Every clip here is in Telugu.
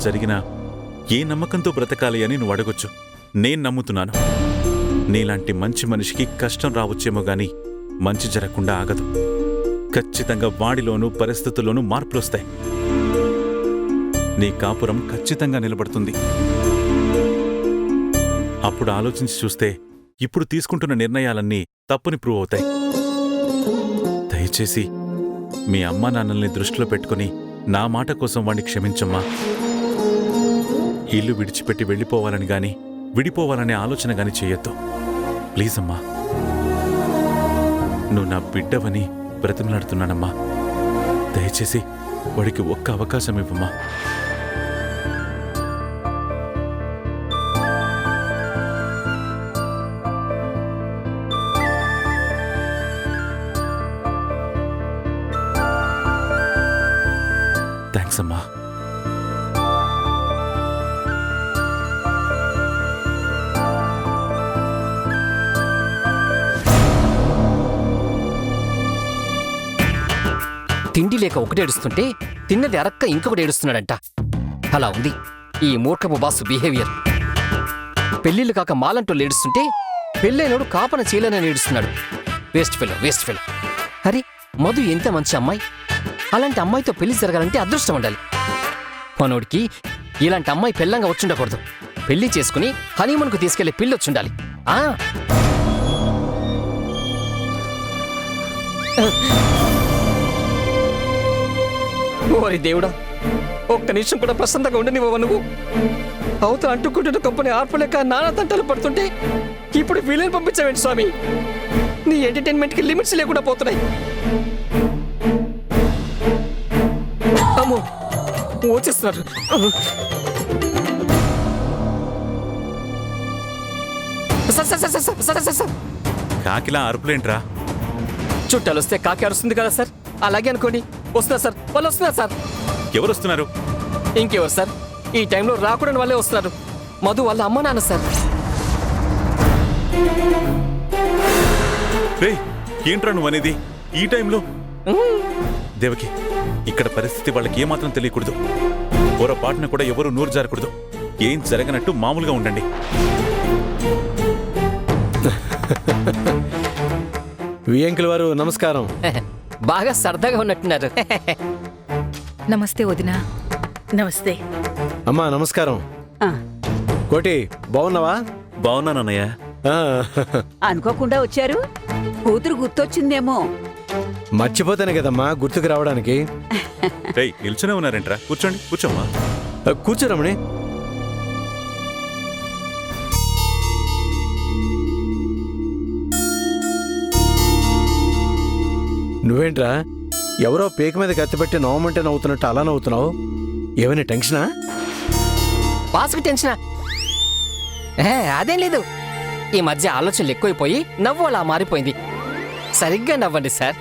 జరిగినా ఏ నమ్మకంతో బ్రతకాలి అని నువ్వు అడగొచ్చు. నేను నమ్ముతున్నాను, నీలాంటి మంచి మనిషికి కష్టం రావచ్చేమో గాని మంచి జరగకుండా ఆగదు. ఖచ్చితంగా వాడిలోనూ పరిస్థితుల్లోనూ మార్పులొస్తాయి. నీ కాపురం ఖచ్చితంగా నిలబడుతుంది. అప్పుడు ఆలోచించి చూస్తే ఇప్పుడు తీసుకుంటున్న నిర్ణయాలన్నీ తప్పుని ప్రూవ్ అవుతాయి. దయచేసి మీ అమ్మా నాన్నల్ని దృష్టిలో పెట్టుకుని నా మాట కోసం వాణ్ణి క్షమించమ్మా. ఇల్లు విడిచిపెట్టి వెళ్ళిపోవాలని గాని విడిపోవాలనే ఆలోచన గాని చెయ్యొద్దు. ప్లీజ్ అమ్మా, నువ్వు నా బిడ్డవని బ్రతిమలాడుతున్నానమ్మా. దయచేసి వాడికి ఒక్క అవకాశం ఇవ్వమ్మా. థ్యాంక్స్ అమ్మా. తిండి లేక ఒకటి ఏడుస్తుంటే తిన్నది అరక్క ఇంకొకటి ఏడుస్తున్నాడంట. అలా ఉంది ఈ మూర్ఖపు బాసు బిహేవియర్. పెళ్లిళ్ళు కాక మాలంటోళ్ళు ఏడుస్తుంటే పెళ్ళైనోడు కాపన చీలని ఏడుస్తున్నాడు. Waste fellow. అరే, మధు ఎంత మంచి అమ్మాయి. అలాంటి అమ్మాయితో పెళ్లి జరగాలంటే అదృష్టం ఉండాలి. మనోడికి ఇలాంటి అమ్మాయి పెళ్ళంగా వచ్చుండకూడదు. పెళ్లి చేసుకుని హనీమూన్కు తీసుకెళ్లే పిల్లి వచ్చుండాలి. ఓరి దేవుడా, ఒక్క నిమిషం కూడా ప్రశాంతంగా ఉండనివ్వవు నువ్వు. అవతల అంటుకుంటున్న కంపెనీ ఆర్పలేక నానా తంటలు పడుతుంటే ఇప్పుడు వీళ్ళని పంపించావేంటి స్వామి? నీ ఎంటర్టైన్మెంట్కి లిమిట్స్ లేకుండా పోతున్నాయి. అమ్మో, వచ్చేస్తున్నారు. కాకిలా అరుపులేంట్రా? చుట్టాలు వస్తే కాకి అరుస్తుంది కదా సార్, అలాగే అనుకోండి. వస్తున్నారు సార్, వాళ్ళు వస్తున్నారు సార్. ఎవరు వస్తున్నారు? ఇంకెవరు సార్, ఈ టైంలో రాకూడని వాళ్ళే వస్తున్నారు. మధు వాళ్ళ అమ్మ నాన్న సార్. ఏంట్రా నువ్వు అనేది ఈ టైంలో? దేవకి, ఇక్కడ పరిస్థితి వాళ్ళకి ఏమాత్రం తెలియకూడదు. పొరపాటున కూడా ఎవరు నోరు జారకూడదు. ఏం జరగనట్టు మామూలుగా ఉండండి. వియంకుల వారు నమస్కారం. బాగా సరదాగా ఉన్నట్టున్నారు. నమస్తే వదినా. నమస్తే అమ్మా. నమస్కారం. కోటి, బాగున్నావా? బాగున్నానన్నయ్య. అనుకోకుండా వచ్చారు. కూతురు గుర్తొచ్చిందేమో. మర్చిపోతానే కదమ్మా గుర్తుకు రావడానికి. నిల్చునే ఉన్నారేంట్రా? కూర్చోమ్మా. కూర్చోరమణి. నువ్వేంట్రా ఎవరో పేక మీద కత్తిపెట్టి నవ్వమంటే నవ్వుతున్నట్టు అలా నవ్వుతున్నావు? ఏమైనా టెన్షనా? బాసుకు టెన్షనా? అదేం లేదు. ఈ మధ్య ఆలోచనలు ఎక్కువైపోయి నవ్వు అలా మారిపోయింది. సరిగ్గా నవ్వండి సార్.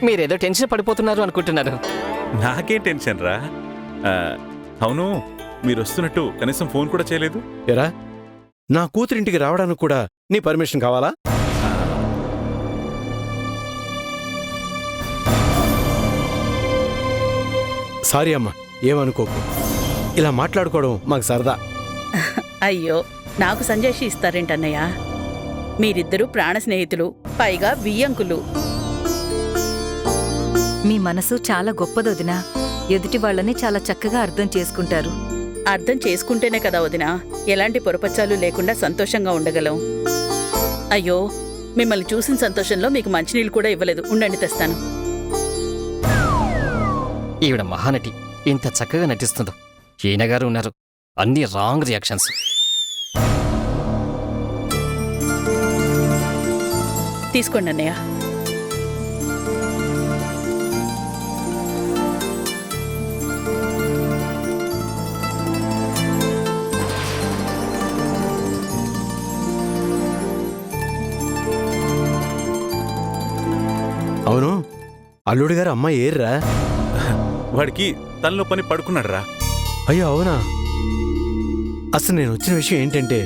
మీరేదో టెన్షన్ పడిపోతున్నారు అనుకుంటున్నారు. నాకేం టెన్షన్ రా. అవును, మీరు వస్తున్నట్టు కనీసం ఫోన్ కూడా చేయలేదు. ఎరా, నా కూతురింటికి రావడానికి కూడా నీ పర్మిషన్ కావాలా? సారీ అమ్మా, ఏమనుకోకు. ఇలా మాట్లాడుకోవడం మాకు సరదా. అయ్యో, నాకు సంజాషి ఇస్తారేంటన్నయ్య? మీరిద్దరూ ప్రాణ స్నేహితులు, పైగా వియ్యంకులు. మీ మనసు చాలా గొప్పదొదినా. ఎదుటి వాళ్ళని చాలా చక్కగా అర్థం చేసుకుంటారు. అర్థం చేసుకుంటేనే కదా వదినా ఎలాంటి పొరపచ్చాలు లేకుండా సంతోషంగా ఉండగలం. అయ్యో, మిమ్మల్ని చూసిన సంతోషంలో మీకు మంచినీళ్ళు కూడా ఇవ్వలేదు. ఉండండి, తెస్తాను. ఈవిడ మహానటి ఇంత చక్కగా నటిస్తుందో. ఈయనగారు ఉన్నారు, అన్ని రాంగ్ రియాక్షన్స్. తీసుకోండి అన్నయ్య. అవును, అల్లుడి గారు అమ్మాయి ఏర్రా? వాడికి తనలో పని పడుకున్నాడు రా. అయ్యో అవునా? అసలు నేను వచ్చిన విషయం ఏంటంటే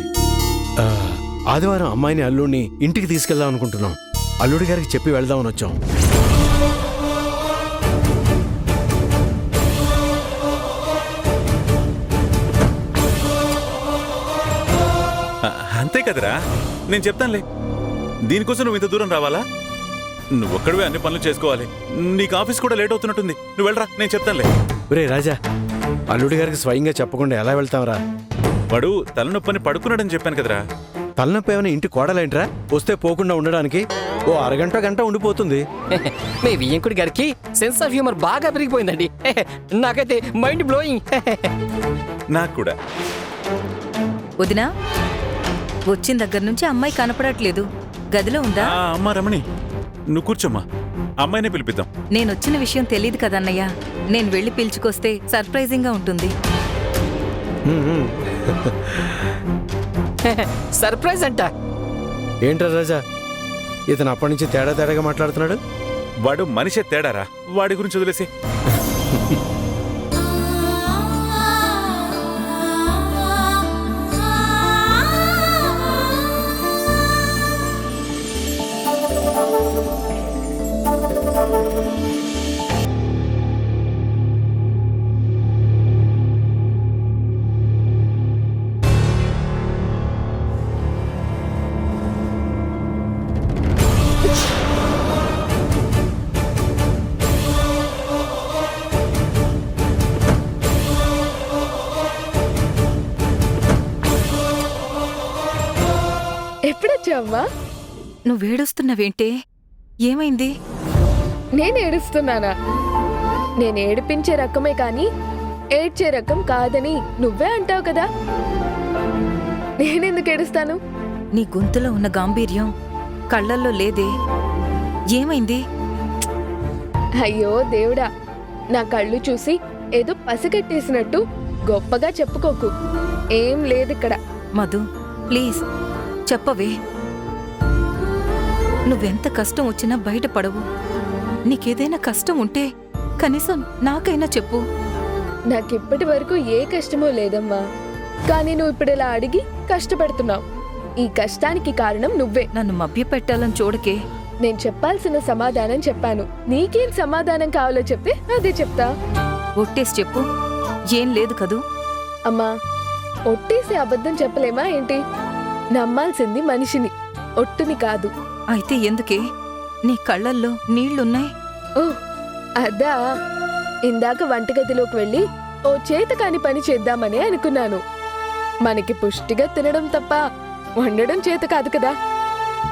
ఆదివారం అమ్మాయిని అల్లుడిని ఇంటికి తీసుకెళ్దాం అనుకుంటున్నాం. అల్లుడి గారికి చెప్పి వెళ్దామని వచ్చాం. కదరా, నేను చెప్తానులే. దీనికోసం నువ్వు ఇంత దూరం రావాలా? నువ్వు ఒక్కడివే అన్ని పనులు చేసుకోవాలి. నీకు ఆఫీస్ కూడా లేట్ అవుతున్నట్టుంది. నువ్వు వెళ్ళరా, నేను చెప్తానులే. ఒరే రాజా, అల్లుడి గారికి స్వయంగా చెప్పకుండా ఎలా వెళ్తాంరా? వాడు తలనొప్పని పడుకున్నాడని చెప్పాను కదరా. తలనొప్పి ఏమైనా ఇంటి కోడలేంట్రా? వస్తే పోకుండా ఉండడానికి ఓ అరగంట గంట ఉండిపోతుంది. మీ వియ్యంకుడి గారికి సెన్స్ ఆఫ్ హ్యూమర్ బాగా పెరిగిపోయిందండి. నాకైతే మైండ్ బ్లోయింగ్. నాకు కూడా. వదినా, వచ్చిన దగ్గర నుంచి అమ్మాయి కనపడట్లేదు. గదిలో ఉందా? అమ్మా రమణి, నువ్వు కూర్చోమ్మా, అమ్మాయినే పిలిపిద్దాం. నేనొచ్చిన విషయం తెలీదు కదన్నయ్య. నేను వెళ్ళి పిలుచుకొస్తే సర్ప్రైజింగ్ గా ఉంటుంది. సర్ప్రైజ్ అంట. ఏంట్రా రాజా, ఇతను అప్పటి నుంచి తేడాగా మాట్లాడుతున్నాడు. వాడు మనిషే తేడారా, వాడి గురించి వదిలేసి. ఎప్పుడొచ్చావమ్మా? నువ్వేడుస్తున్నావేంటే? ఏమైంది? నేను ఏడుస్తున్నానా? నేను ఏడిపించే రకమే కానీ ఏడ్చే రకం కాదని నువ్వే అంటావు కదా. నేనెందుకు ఏడుస్తాను? నీ గొంతులో ఉన్న గాంభీర్యం కళ్ళల్లో లేదే. ఏమైంది? అయ్యో దేవుడా, నా కళ్ళు చూసి ఏదో పసిగట్టేసినట్టు గొప్పగా చెప్పుకోకు. ఏం లేదిక్కడ. మధు, ప్లీజ్ చెప్పవే. నువ్వెంత కష్టం వచ్చినా బయటపడవు. నీకేదైనా కష్టం ఉంటే కనీసం నాకైనా చెప్పు. నాకిప్పటి వరకు ఏ కష్టమో లేదమ్మా. కానీ నువ్వు ఇప్పుడు ఇలా అడిగి కష్టపెడుతున్నావు. ఈ కష్టానికి కారణం నువ్వే. నన్ను మభ్యపెట్టాలని చూడకే. నేను చెప్పాల్సిన సమాధానం చెప్పాను. నీకేం సమాధానం కావాలో చెప్తే అదే చెప్తా. ఒట్టేసి చెప్పు. ఏం లేదు కదూ? అమ్మా, ఒట్టేసి అబద్ధం చెప్పలేమా ఏంటి? నమ్మాల్సింది మనిషిని, ఒట్టుని కాదు. అయితే ఎందుకే నీ కళ్ళల్లో నీళ్లున్నాయి? ఓ అదా, ఇందాక వంటగదిలోకి వెళ్ళి ఓ చేతకాని పని చేద్దామని అనుకున్నాను. మనకి పుష్టిగా తినడం తప్ప వండడం చేత కాదు కదా.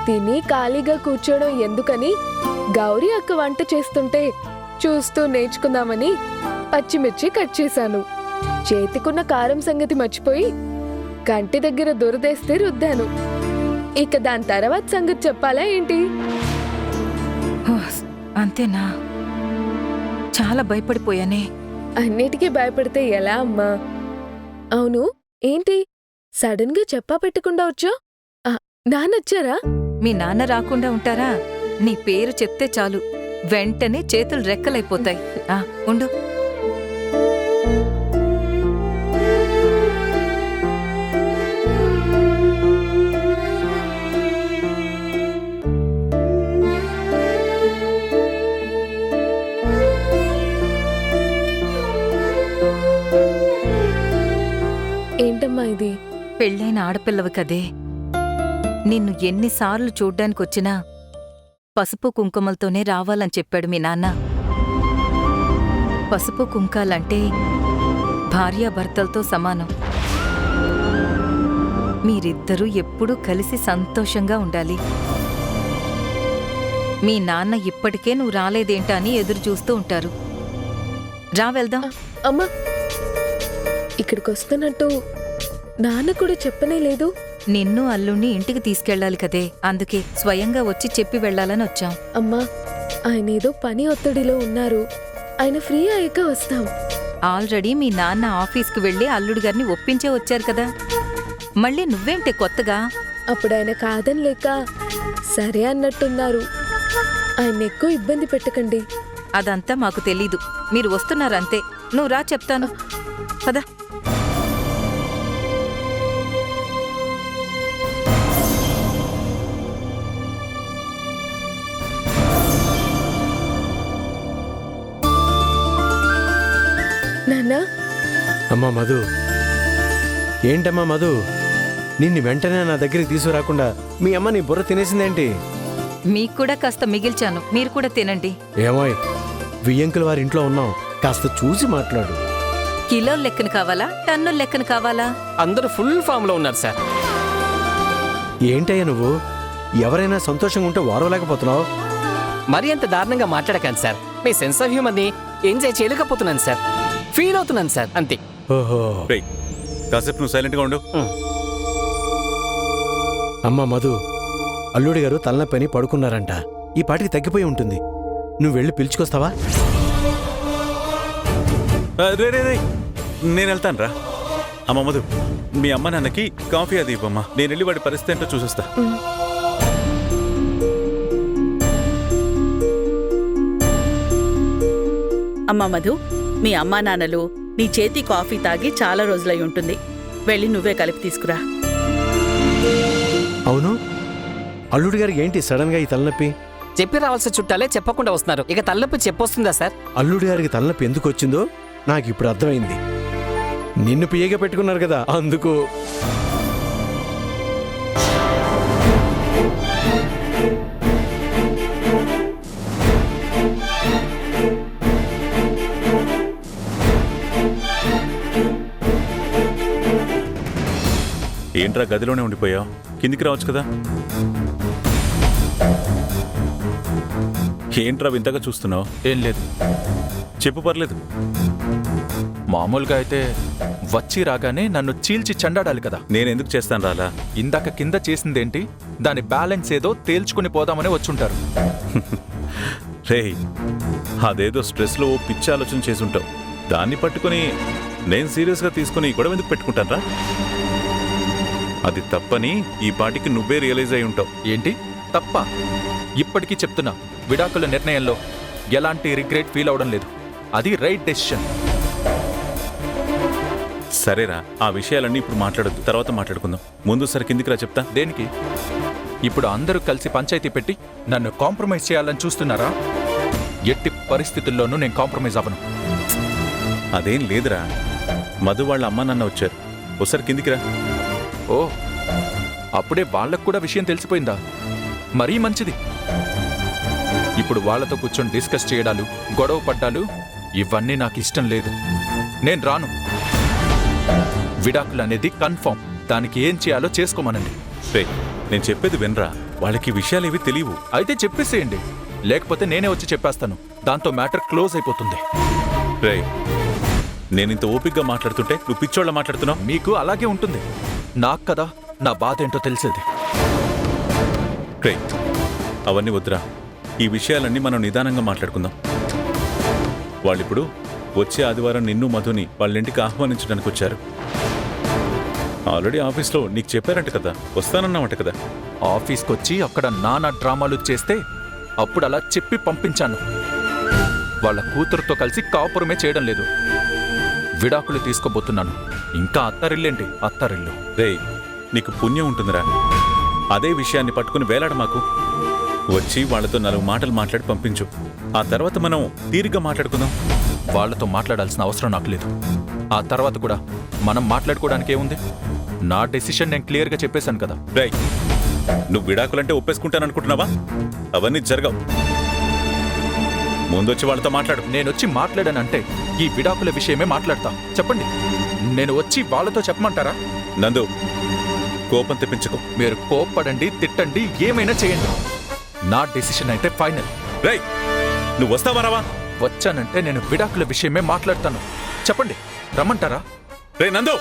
తిని ఖాళీగా కూర్చోవడం ఎందుకని గౌరీ అక్క వంట చేస్తుంటే చూస్తూ నేర్చుకుందామని పచ్చిమిర్చి కట్ చేశాను. చేతికున్న కారం సంగతి మర్చిపోయి కంటి దగ్గర దురదేస్తే రుద్దాను. ఇక దాని తర్వాత సంగతి చెప్పాలా ఏంటి? ఓహ్, అంతేనా? చాలా భయపడిపోయానే. అన్నిటికీ భయపడితే ఎలా అమ్మా? అవును, ఏంటి సడన్ గా చెప్పా పెట్టకుండా వచ్చా? నాన్నొచ్చారా? మీ నాన్న రాకుండా ఉంటారా? నీ పేరు చెప్తే చాలు వెంటనే చేతులు రెక్కలైపోతాయి. ఉండు. ఏంటమ్మా ఇది? పెళ్ళైన ఆడపిల్లవి కదే. నిన్ను ఎన్నిసార్లు చూడ్డానికొచ్చినా పసుపు కుంకుమలతోనే రావాలని చెప్పాడు మీ నాన్న. పసుపు కుంకాలంటే భార్యాభర్తలతో సమానం. మీరిద్దరూ ఎప్పుడూ కలిసి సంతోషంగా ఉండాలి. మీ నాన్న ఇప్పటికే నువ్వు రాలేదేంటా అని ఎదురు చూస్తూ ఉంటారు. రా వెళ్దాం. అమ్మా, ఇక్కడికి వస్తున్నట్టు నాన్న కూడా చెప్పనే లేదు. నిన్ను అల్లుణ్ణి ఇంటికి తీసుకెళ్ళాలి కదే, అందుకే స్వయంగా వచ్చి చెప్పి వెళ్ళాలని వచ్చాం. అమ్మా, ఆయన ఏదో పని ఒత్తిడిలో ఉన్నారు. ఆయన ఫ్రీ అయ్యాక వస్తాం. ఆల్రెడీ మీ నాన్న ఆఫీస్కి వెళ్ళి అల్లుడు గారిని ఒప్పించే వచ్చారు కదా. మళ్ళీ నువ్వేంటే కొత్తగా? అప్పుడు ఆయన కాదని లేక సరే అన్నట్టున్నారు. ఆయన ఎక్కువ ఇబ్బంది పెట్టకండి. అదంతా మాకు తెలీదు. మీరు వస్తున్నారంతే. నువ్వు రా, చెప్తాను పదా. నాన్నా, అమ్మా మధు, ఏంటమ్మా మధు, నిన్ను వెంటనే నా దగ్గరికి తీసుకురాకుండా మీ అమ్మ నీ బుర్ర తినేసిందేంటి? మీకు కూడా కాస్త మిగిల్చాను, మీరు కూడా తినండి. ఏమోయ్, వియ్యంకుల వారి ఇంట్లో ఉన్నాం, కాస్త చూసి మాట్లాడు. కిలోల లెక్కన కావాలా, టన్నుల లెక్కన కావాలా? అందరూ ఫుల్ ఫామ్ లో ఉన్నారు సార్. ఏంటయ్యా నువ్వు? ఎవరైనా సంతోషంగా ఉంటే వారవలేకపోతున్నావు? మరి అంత దారుణంగా మాట్లాడకండి sir. Me sense of humour ని ఎంజాయ్ చేయలేకపోతున్నాను సార్. ఫీల్ అవుతున్నాను సార్, అంతే. ఓహో. రేయ్, కాసేపు నువ్వు సైలెంట్గా ఉండు. అమ్మా మధు, అల్లుడి గారు తలనొప్పని పడుకున్నారంట. ఈ పాటికి తగ్గిపోయి ఉంటుంది. నువ్వు వెళ్ళి పిలుచుకొస్తావా? రే రే రే, నేను వెళ్తాను రా. అమ్మ మధు, మీ అమ్మ నాన్నకి కాఫీ అది ఇవ్వమ్మా. నేను వెళ్ళి వాడి పరిస్థితి ఏంటో చూసేస్తా. అమ్మా మధు, మీ అమ్మా నాన్నలు నీ చేతి కాఫీ తాగి చాలా రోజులై ఉంటుంది. వెళ్ళి నువ్వే కలిపి తీసుకురా. అవును, అల్లుడి గారికి ఏంటి సడన్ గా ఈ తలనొప్పి? చెప్పి రావాల్సిన చుట్టాలే చెప్పకుండా వస్తున్నారు. ఇక తలనొప్పి చెప్పొస్తుందా సార్? అల్లుడి గారికి తలనొప్పి ఎందుకు వచ్చిందో నాకు ఇప్పుడు అర్థమైంది. నిన్ను పియ్యగా పెట్టుకున్నారు కదా, అందుకు. ఏంట్రా గదిలోనే ఉండిపోయావు? కిందికి రావచ్చు కదా. ఏంట్రా వింతగా చూస్తున్నావు? ఏం లేదు, చెప్పు, పర్లేదు. మామూలుగా అయితే వచ్చి రాగానే నన్ను చీల్చి చెండాడాలి కదా. నేనెందుకు చేస్తాను రాలా? ఇందాక కింద చేసిందేంటి? దాని బ్యాలెన్స్ ఏదో తేల్చుకుని పోదామని వచ్చుంటారు. రేయ్, అదేదో స్ట్రెస్లో ఓ పిచ్చి ఆలోచన చేసుంటావు. దాన్ని పట్టుకుని నేను సీరియస్గా తీసుకుని గొడవ ఎందుకు పెట్టుకుంటాను రా? అది తప్పని ఈ పాటికి నువ్వే రియలైజ్ అయి ఉంటావు. ఏంటి తప్ప? ఇప్పటికీ చెప్తున్నా, విడాకుల నిర్ణయంలో ఎలాంటి రిగ్రెట్ ఫీల్ అవడం లేదు. అది రైట్ డెసిషన్. సరేరా, ఆ విషయాలన్నీ ఇప్పుడు మాట్లాడొద్దు, తర్వాత మాట్లాడుకుందాం. ముందు సరే కిందికి రా, చెప్తా. దేనికి? ఇప్పుడు అందరూ కలిసి పంచాయతీ పెట్టి నన్ను కాంప్రమైజ్ చేయాలని చూస్తున్నారా? ఎట్టి పరిస్థితుల్లోనూ నేను కాంప్రమైజ్ అవ్వను. అదేం లేదురా, మధు వాళ్ళ అమ్మ నాన్న వచ్చారు. ఒకసారి కిందికి రా. ఓ, అప్పుడే వాళ్ళకు కూడా విషయం తెలిసిపోయిందా? మరీ మంచిది. ఇప్పుడు వాళ్ళతో కూర్చొని డిస్కస్ చేయడాలు, గొడవ పడ్డాలు ఇవన్నీ నాకు ఇష్టం లేదు. నేను రాను. విడాకులు అనేది కన్ఫర్మ్. దానికి ఏం చేయాలో చేసుకోమనండి. రే, నేను చెప్పేది వినరా. వాళ్ళకి విషయాలు ఏవి తెలియవు. అయితే చెప్పేసేయండి, లేకపోతే నేనే వచ్చి చెప్పేస్తాను. దాంతో మ్యాటర్ క్లోజ్ అయిపోతుంది. రే, నేనింత ఓపిగ్గా మాట్లాడుతుంటే నువ్వు పిచ్చోళ్ళ మాట్లాడుతున్నావు. మీకు అలాగే ఉంటుంది. నాకు కదా నా బాధ ఏంటో తెలిసేది. రే, అవన్నీ వద్దురా. ఈ విషయాలన్నీ మనం నిదానంగా మాట్లాడుకుందాం. వాళ్ళిప్పుడు వచ్చే ఆదివారం నిన్ను మధుని వాళ్ళ ఇంటికి ఆహ్వానించడానికి వచ్చారు. ఆల్రెడీ ఆఫీస్లో నీకు చెప్పారంట కదా, వస్తానన్నామంట కదా. ఆఫీస్కి వచ్చి అక్కడ నానా డ్రామాలు చేస్తే అప్పుడు అలా చెప్పి పంపించాను. వాళ్ళ కూతురుతో కలిసి కాపురమే చేయడం లేదు. విడాకులు తీసుకోబోతున్నాను. ఇంకా అత్తరిల్లేంటి అత్తరిల్లు. రే, నీకు పుణ్యం ఉంటుందిరా. అదే విషయాన్ని పట్టుకుని వేలాడ మాకు. వచ్చి వాళ్ళతో 4 మాటలు మాట్లాడి పంపించు. ఆ తర్వాత మనం తీరిగ్గా మాట్లాడుకుందాం. వాళ్లతో మాట్లాడాల్సిన అవసరం నాకు లేదు. ఆ తర్వాత కూడా మనం మాట్లాడుకోవడానికి ఏముంది? నా డెసిషన్ నేను క్లియర్గా చెప్పేశాను కదా. రే, నువ్వు విడాకులంటే ఒప్పేసుకుంటాననుకుంటున్నావా? అవన్నీ జరగవు. ముందొచ్చి వాళ్ళతో మాట్లాడు. నేనొచ్చి మాట్లాడానంటే ఈ విడాకుల విషయమే మాట్లాడతా. చెప్పండి, నేను వచ్చి వాళ్ళతో చెప్పమంటారా? నందు, కోపం తెప్పించుకో. మీరు కోప్పడండి, తిట్టండి, ఏమైనా చేయండి. నా డెసిషన్ అయితే ఫైనల్. రే, నువ్వు వస్తావా రావా? వచ్చానంటే నేను విడాకుల విషయమే మాట్లాడతాను. చెప్పండి, రమ్మంటారా? రే నందు,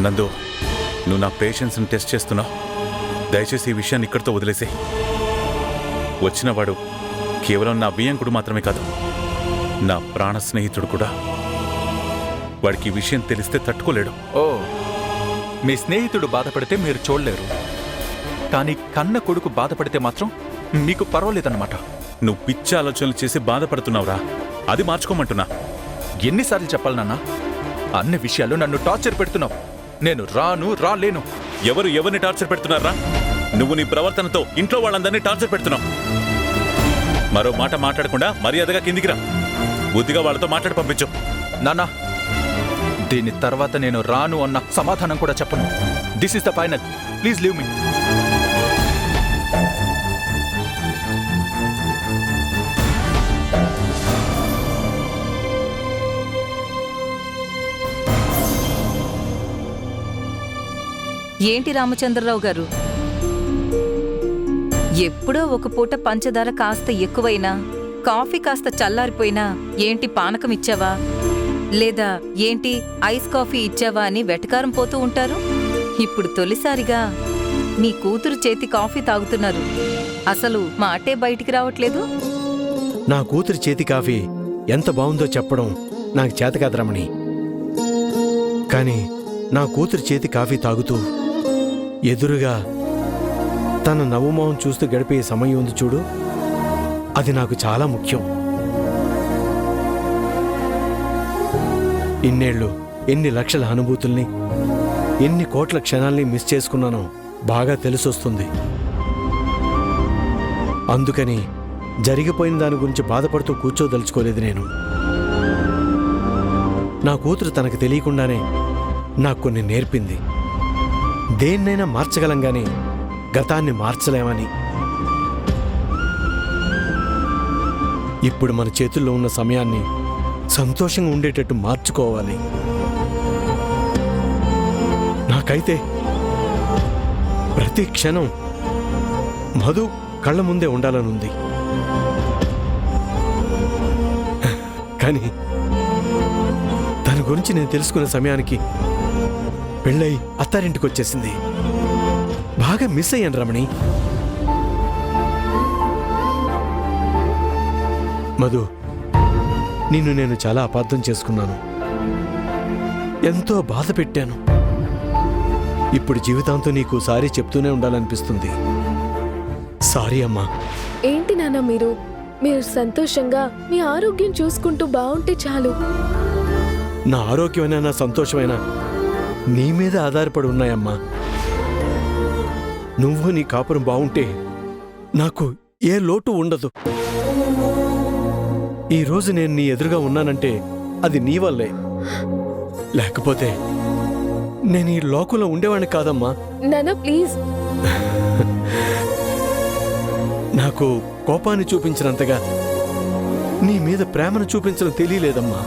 నందు, నువ్వు నా పేషెన్స్ని టెస్ట్ చేస్తున్నావు. దయచేసి ఈ విషయాన్ని ఇక్కడితో వదిలేసే. వచ్చినవాడు కేవలం నా బియ్యంకుడు మాత్రమే కాదు, నా ప్రాణ స్నేహితుడు కూడా. వాడికి ఈ విషయం తెలిస్తే తట్టుకోలేడు. ఓ, మీ స్నేహితుడు బాధపడితే మీరు చూడలేరు, కానీ కన్న కొడుకు బాధపడితే మాత్రం మీకు పర్వాలేదన్నమాట. నువ్వు పిచ్చి ఆలోచనలు చేసి బాధపడుతున్నావురా. అది మార్చుకోమంటున్నా. ఎన్నిసార్లు చెప్పాలి నాన్న? అన్ని విషయాలు నన్ను టార్చర్ పెడుతున్నావు. నేను రాలేను. ఎవరు ఎవరిని టార్చర్ పెడుతున్నారా? నువ్వు నీ ప్రవర్తనతో ఇంట్లో వాళ్ళందరినీ టార్చర్ పెడుతున్నావు. మరో మాట మాట్లాడకుండా మర్యాదగా కిందికి రా. బుద్ధిగా వాళ్ళతో మాట్లాడి పంపించు. నాన్న, దీని తర్వాత నేను రాను అన్న సమాధానం కూడా చెప్పను. This is the final. Please leave me. ఏంటి రామచంద్రరావు గారు, ఎప్పుడో ఒక పూట పంచదార కాస్త ఎక్కువైనా, కాఫీ కాస్త చల్లారిపోయినా ఏంటి పానకం ఇచ్చావా లేదా ఏంటి ఐస్ కాఫీ ఇచ్చావా అని వెటకారం పోతూ ఉంటారు. ఇప్పుడు తొలిసారిగా మీ కూతురు చేతి కాఫీ తాగుతున్నారు. అసలు మాటే బయటికి రావట్లేదు. నా కూతురి చేతి కాఫీ ఎంత బాగుందో చెప్పడం నాకు చేత కాదు రమణి. కానీ నా కూతురి చేతి కాఫీ తాగుతూ ఎదురుగా తన నవ్వుమోహం చూస్తూ గడిపే సమయం ఉంది చూడు, అది నాకు చాలా ముఖ్యం. ఇన్నేళ్లు ఎన్ని లక్షల అనుభూతుల్ని, ఎన్ని కోట్ల క్షణాల్ని మిస్ చేసుకున్నానో బాగా తెలిసొస్తుంది. అందుకని జరిగిపోయిన దాని గురించి బాధపడుతూ కూర్చోదలుచుకోలేదు నేను. నా కూతురు తనకు తెలియకుండానే నాకు కొన్ని నేర్పింది. దేన్నైనా మార్చగలం గాని గతాన్ని మార్చలేమని. ఇప్పుడు మన చేతుల్లో ఉన్న సమయాన్ని సంతోషంగా ఉండేటట్టు మార్చుకోవాలి. నాకైతే ప్రతి క్షణం మధు కళ్ళ ముందే ఉండాలనుంది. కానీ దాని గురించి నేను తెలుసుకున్న సమయానికి పెళ్ళై అత్తారింటికి వచ్చేసింది. బాగా మిస్ అయ్యాను రమణి. మధు, నిన్ను నేను చాలా అపార్థం చేసుకున్నాను, ఎంతో బాధ పెట్టాను. ఇప్పుడు జీవితాంతో నీకు సారీ చెప్తూనే ఉండాలనిపిస్తుంది. సారీ అమ్మా. ఏంటి నాన్న మీరు సంతోషంగా మీ ఆరోగ్యం చూసుకుంటూ బాగుంటే చాలు. నా ఆరోగ్యమైనా నా సంతోషమైనా నీ మీద ఆధారపడి ఉన్నాయమ్మా. నువ్వు నీ కాపురం బాగుంటే నాకు ఏ లోటు ఉండదు. ఈరోజు నేను నీ ఎదురుగా ఉన్నానంటే అది నీ వల్లే. లేకపోతే నేను ఈ లోకంలో ఉండేవాడిని కాదమ్మా. నాన్న ప్లీజ్. నాకు కోపాన్ని చూపించినంతగా నీ మీద ప్రేమను చూపించడం తెలియలేదమ్మా.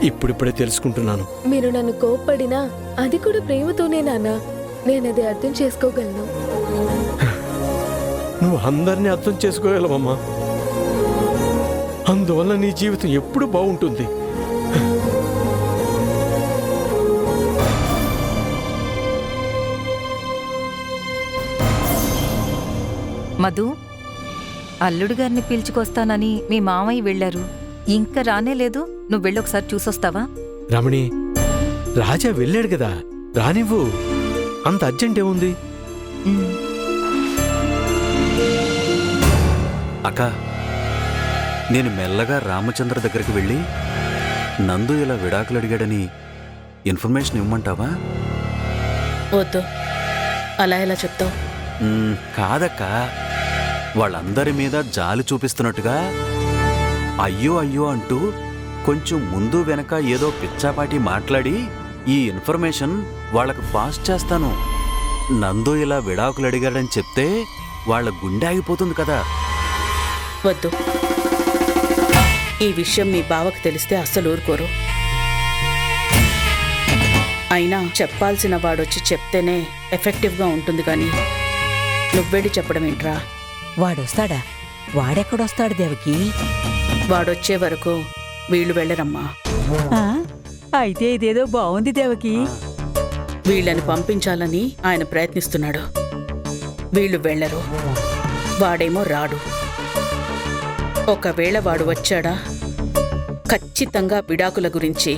ఇప్పుడిప్పుడే తెలుసుకుంటున్నాను. మీరు నన్ను కోప్పడినా అది కూడా ప్రేమతోనే నాన్న. నేనది అర్థం చేసుకోగలను. నువ్వు అందరినీ అర్థం చేసుకోగలవమ్మా. అందువల్ల నీ జీవితం ఎప్పుడు బాగుంటుంది. మధు, అల్లుడు గారిని పిలుచుకొస్తానని మీ మామయ్య వెళ్లారు. ఇంకా రానేలేదు. నువ్వు వెళ్ళొకసారి చూసొస్తావా? రమణి, రాజా వెళ్ళాడు కదా, రానివ్వు. అంత అర్జెంట్ ఏముంది? అక్క, నేను మెల్లగా రామచంద్ర దగ్గరికి వెళ్ళి నందు ఇలా విడాకులు అడిగాడని ఇన్ఫర్మేషన్ ఇవ్వమంటావా? వద్దు, అలా ఎలా చెప్తావు? కాదక్క, వాళ్ళందరి మీద జాలి చూపిస్తున్నట్టుగా అయ్యో అయ్యో అంటూ కొంచెం ముందు వెనక ఏదో పిచ్చాపాటి మాట్లాడి ఈ ఇన్ఫర్మేషన్ వాళ్ళకు పాస్ చేస్తాను. నందు ఇలా విడాకులు అడిగాడని చెప్తే వాళ్ళ గుండె ఆగిపోతుంది కదా. వద్దు, ఈ విషయం మీ బావకు తెలిస్తే అస్సలు ఊరుకోరు. అయినా చెప్పాల్సిన వాడొచ్చి చెప్తేనే ఎఫెక్టివ్గా ఉంటుంది. కానీ నువ్వెళ్ళి చెప్పడం ఏంట్రా? వాడొస్తాడా? వాడెక్కడొస్తాడు దేవకి? వాడొచ్చే వరకు వీళ్ళు వెళ్ళరమ్మా. ఆ? అయితే ఇదేదో బాగుంది దేవకి. వీళ్ళని పంపించాలని ఆయన ప్రయత్నిస్తున్నాడు. వీళ్ళు వెళ్ళరు, వాడేమో రాడు. ఒకవేళ వాడు వచ్చాడా, ఖచ్చితంగా విడాకుల గురించి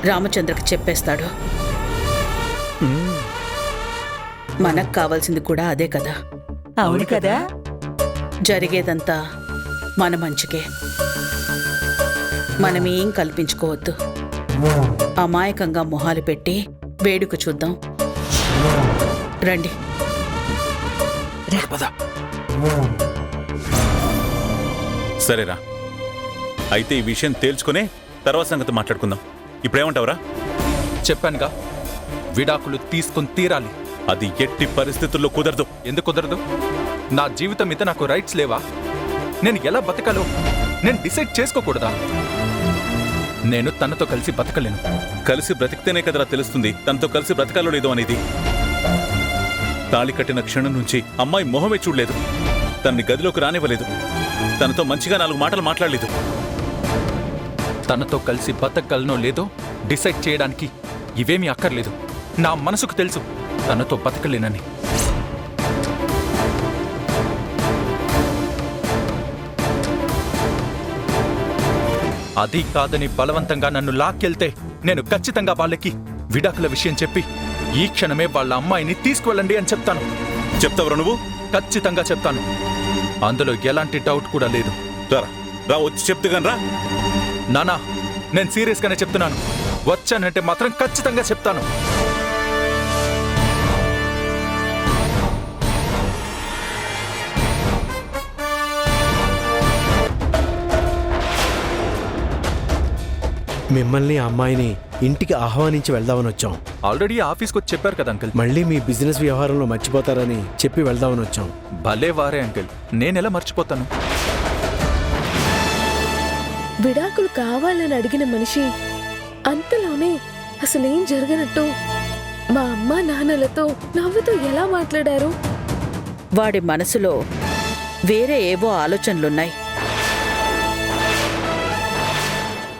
రామచంద్రకి చెప్పేస్తాడు. మనకు కావాల్సింది కూడా అదే కదా. అవును కదా. జరిగేదంతా మన మంచికే. మనమేం కల్పించుకోవద్దు. అమాయకంగా మొహాలు పెట్టి వేడుక చూద్దాం. రండి. సరేరా, అయితే ఈ విషయం తేల్చుకునే తర్వాత సంగతి మాట్లాడుకుందాం. ఇప్పుడేమంటావురా? చెప్పానుగా, విడాకులు తీసుకుని తీరాలి. అది ఎట్టి పరిస్థితుల్లో కుదరదు. ఎందుకు కుదరదు? నా జీవితం మీద నాకు రైట్స్ లేవా? నేను ఎలా బతకాలో నేను డిసైడ్ చేసుకోకూడదా? నేను తనతో కలిసి బతకలేను. కలిసి బ్రతికితేనే కదరా తెలుస్తుంది తనతో కలిసి బ్రతకాలో లేదో అనేది. తాళి కట్టిన క్షణం నుంచి అమ్మాయి మొహమే చూడలేదు, తనని గదిలోకి రానివ్వలేదు, తనతో మంచిగా 4 మాటలు మాట్లాడలేదు. తనతో కలిసి బతకగలనో లేదో డిసైడ్ చేయడానికి ఇవేమీ అక్కర్లేదు. నా మనసుకు తెలుసు తనతో బతకలేనని. అది కాదని బలవంతంగా నన్ను లాక్కెళ్తే నేను ఖచ్చితంగా వాళ్ళకి విడాకుల విషయం చెప్పి ఈ క్షణమే వాళ్ళ అమ్మాయిని తీసుకువెళ్ళండి అని చెప్తాను. చెప్తావురా నువ్వు? ఖచ్చితంగా చెప్తాను. అందులో ఎలాంటి డౌట్ కూడా లేదు. రా వచ్చి చెప్తుగాను రా. నానా, నేను సీరియస్గానే చెప్తున్నాను. వచ్చానంటే మాత్రం ఖచ్చితంగా చెప్తాను. మిమ్మల్ని ఆ అమ్మాయిని ఇంటికి ఆహ్వానించి వెళ్దామని వచ్చాం. ఆల్రెడీ ఆఫీస్కి వచ్చి చెప్పారు కదా అంకుల్. మళ్ళీ మీ బిజినెస్ వ్యవహారంలో మర్చిపోతారని చెప్పి వెళ్దామని వచ్చాం. భలే వారే అంకుల్, నేనెలా మర్చిపోతాను? విడాకులు కావాలని అడిగిన మనిషి అంతలోనే అసలేం జరగనట్టు మా అమ్మా నాన్నలతో నవ్వుతూ ఎలా మాట్లాడారు? వాడి మనసులో వేరే ఏవో ఆలోచనలున్నాయి.